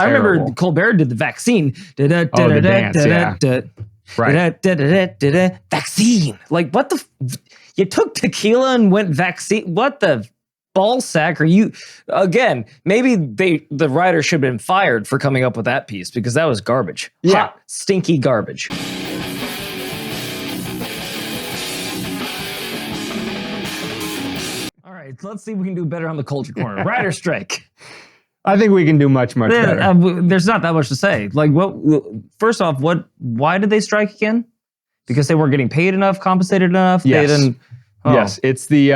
I remember Colbert did the vaccine. Oh, the dance, yeah. Right. Vaccine. Like, what the? You took tequila and went vaccine. What the ball sack are you? Again, maybe the writer should have been fired for coming up with that piece because that was garbage. Yeah. Hot, stinky garbage. All right, let's see if we can do better on the culture corner. Writer strike. I think we can do much better. There's not that much to say. Like, what? First off, why did they strike again? Because they weren't getting paid enough, compensated enough. Yes. They didn't. Oh. Yes, it's the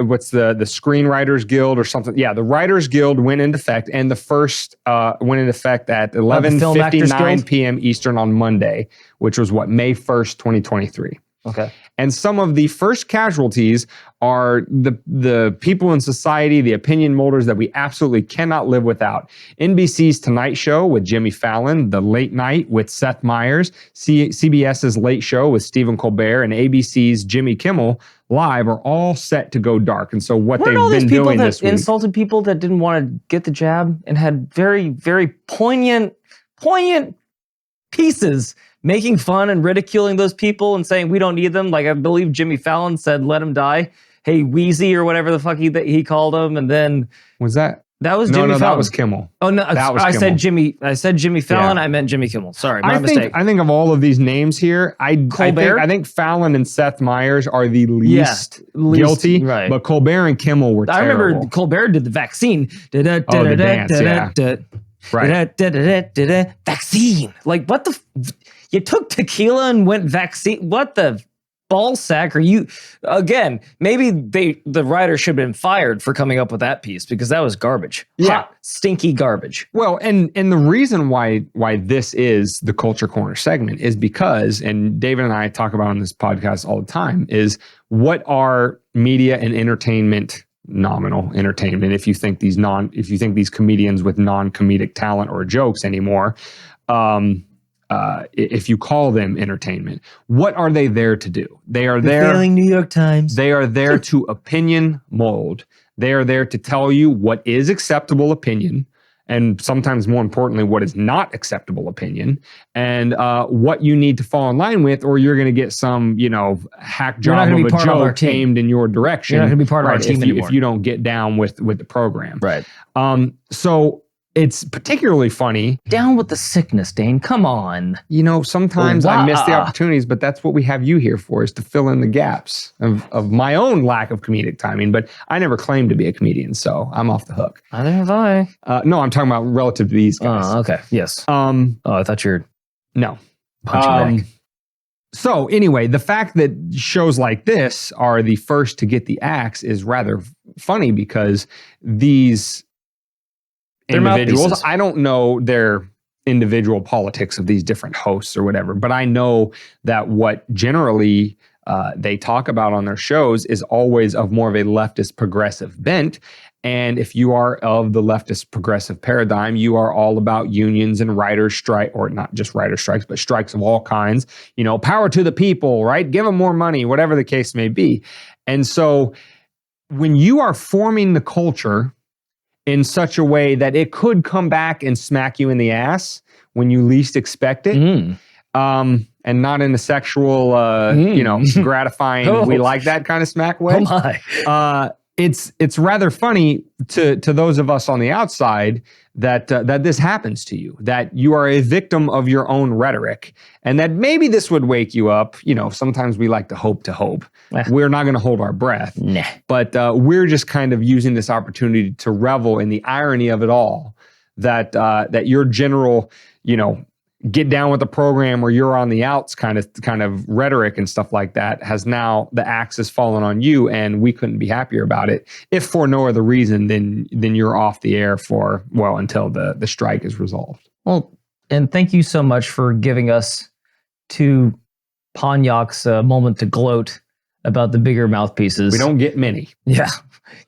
what's the Screenwriters Guild or something? Yeah, the Writers Guild went into effect, and the first went into effect at 11:59 p.m. Eastern on Monday, which was May 1st, 2023. Okay. And some of the first casualties are the people in society, the opinion molders that we absolutely cannot live without. NBC's Tonight Show with Jimmy Fallon, The Late Night with Seth Meyers, CBS's Late Show with Stephen Colbert, and ABC's Jimmy Kimmel Live are all set to go dark. And so what they've been doing this week, insulted people that didn't want to get the jab and had very, very poignant pieces making fun and ridiculing those people and saying we don't need them. Like, I believe Jimmy Fallon said, "Let him die." Hey, Wheezy or whatever the fuck he called him, and then was that was Jimmy Fallon. That was Kimmel. Oh no, I said Jimmy Fallon. Yeah. I meant Jimmy Kimmel. Sorry, my mistake. I think of all of these names here, I think Fallon and Seth Meyers are the least guilty. Right. But Colbert and Kimmel were terrible. I remember Colbert did the vaccine. The dance, yeah. Right. Vaccine. Like, what the? You took tequila and went vaccine. What the ball sack are you? Again, maybe the writer should have been fired for coming up with that piece because that was garbage. Yeah. Hot, stinky garbage. Well, and the reason why this is the Culture Corner segment is because, and David and I talk about on this podcast all the time, is what are media and entertainment, nominal entertainment, if you think these comedians with non-comedic talent or jokes anymore, if you call them entertainment, what are they there to do? They are there. Failing New York Times. They are there to opinion mold. They are there to tell you what is acceptable opinion, and sometimes more importantly, what is not acceptable opinion, and what you need to fall in line with, or you're going to get some, hack job of a joke aimed in your direction. You're not going to be part of our team anymore if you don't get down with the program. Right. So it's particularly funny. Down with the sickness, Dane. Come on. Sometimes I miss the opportunities, but that's what we have you here for, is to fill in the gaps of my own lack of comedic timing. But I never claimed to be a comedian, so I'm off the hook. Neither have I. No, I'm talking about relative to these guys. Oh, okay. Yes. I thought you were... No. Punching back. So anyway, the fact that shows like this are the first to get the axe is rather funny because these individuals, I don't know their individual politics of these different hosts or whatever, but I know that what generally they talk about on their shows is always of more of a leftist progressive bent. And if you are of the leftist progressive paradigm, you are all about unions and writers' strike, or not just writer strikes, but strikes of all kinds, power to the people, right? Give them more money, whatever the case may be. And so when you are forming the culture in such a way that it could come back and smack you in the ass when you least expect it, and not in a sexual, gratifying, we like that kind of smack way. Oh my. It's rather funny to those of us on the outside that this happens to you, that you are a victim of your own rhetoric, and that maybe this would wake you up. Sometimes we like to hope. We're not going to hold our breath, but we're just kind of using this opportunity to revel in the irony of it all. That your general, get down with the program or you're on the outs kind of rhetoric and stuff like that has now, the axe has fallen on you, and we couldn't be happier about it, if for no other reason than you're off the air until the strike is resolved. Well, and thank you so much for giving us two Ponyaks a moment to gloat about the bigger mouthpieces. We don't get many. Yeah.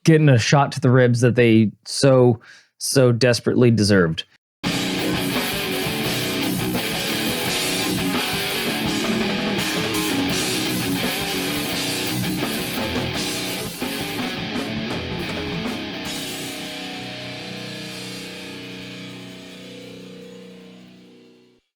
Getting a shot to the ribs that they so desperately deserved.